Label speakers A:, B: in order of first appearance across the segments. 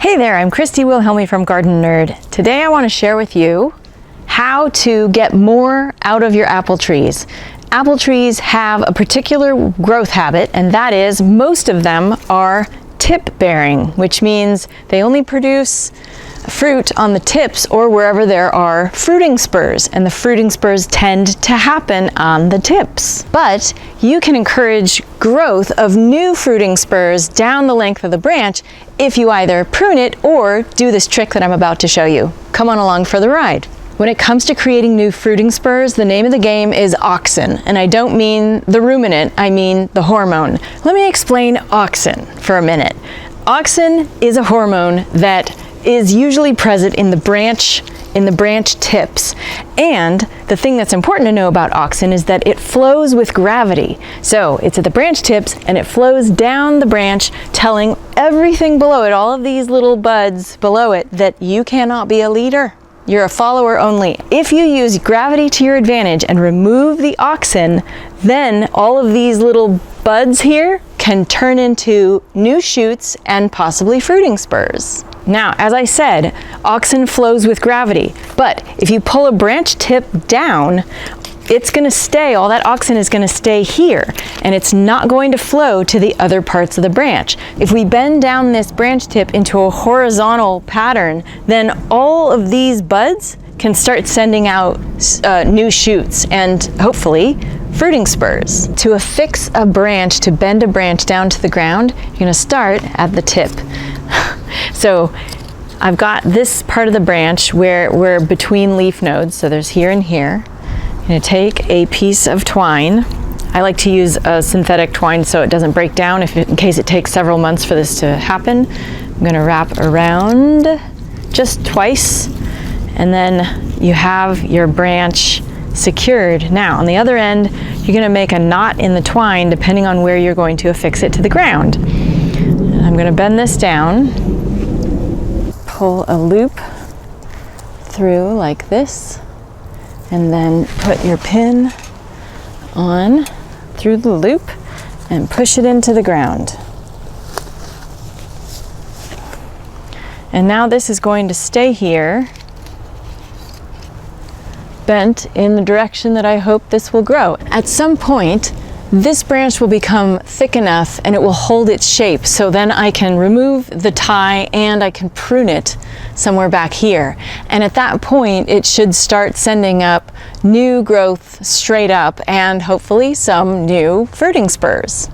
A: Hey there, I'm Christy Wilhelmi from Gardenerd. Today I want to share with you how to get more out of your apple trees. Apple trees have a particular growth habit, and that is most of them are tip bearing, which means they only produce fruit on the tips or wherever there are fruiting spurs, and the fruiting spurs tend to happen on the tips. But you can encourage growth of new fruiting spurs down the length of the branch if you either prune it or do this trick that I'm about to show you. Come on along for the ride. When it comes to creating new fruiting spurs, the name of the game is auxin, and I don't mean the ruminant, I mean the hormone. Let me explain auxin for a minute. Auxin is a hormone that is usually present in the branch tips. And the thing that's important to know about auxin is that it flows with gravity. So it's at the branch tips and it flows down the branch, telling everything below it, all of these little buds below it, that you cannot be a leader. You're a follower only. If you use gravity to your advantage and remove the auxin, then all of these little buds here can turn into new shoots and possibly fruiting spurs. Now, as I said, auxin flows with gravity, but if you pull a branch tip down, it's going to stay, all that auxin is going to stay here, and it's not going to flow to the other parts of the branch. If we bend down this branch tip into a horizontal pattern, then all of these buds can start sending out new shoots and hopefully fruiting spurs. To affix a branch, to bend a branch down to the ground, you're going to start at the tip. So I've got this part of the branch where we're between leaf nodes, so there's here and here. I'm going to take a piece of twine. I like to use a synthetic twine so it doesn't break down in case it takes several months for this to happen. I'm going to wrap around just twice, and then you have your branch secured. Now on the other end, you're going to make a knot in the twine depending on where you're going to affix it to the ground. And I'm going to bend this down, pull a loop through like this, and then put your pin on through the loop and push it into the ground. And now this is going to stay here, bent in the direction that I hope this will grow. At some point, this branch will become thick enough and it will hold its shape, so then I can remove the tie and I can prune it somewhere back here. And at that point, it should start sending up new growth straight up and hopefully some new fruiting spurs.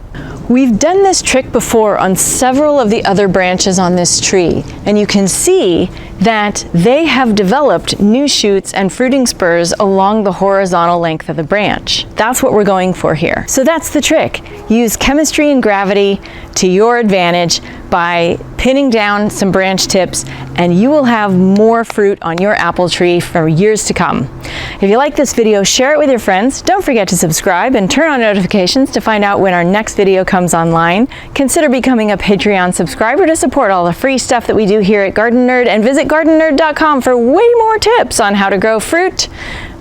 A: We've done this trick before on several of the other branches on this tree, and you can see that they have developed new shoots and fruiting spurs along the horizontal length of the branch. That's what we're going for here. So that's the trick. Use chemistry and gravity to your advantage by pinning down some branch tips, and you will have more fruit on your apple tree for years to come. If you like this video, share it with your friends. Don't forget to subscribe and turn on notifications to find out when our next video comes online. Consider becoming a Patreon subscriber to support all the free stuff that we do here at Gardenerd, and visit gardenerd.com for way more tips on how to grow fruit,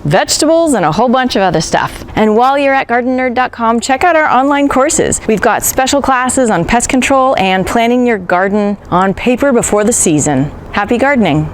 A: vegetables, and a whole bunch of other stuff. And while you're at gardenerd.com, check out our online courses. We've got special classes on pest control and planting your garden on paper before the season. Happy gardening!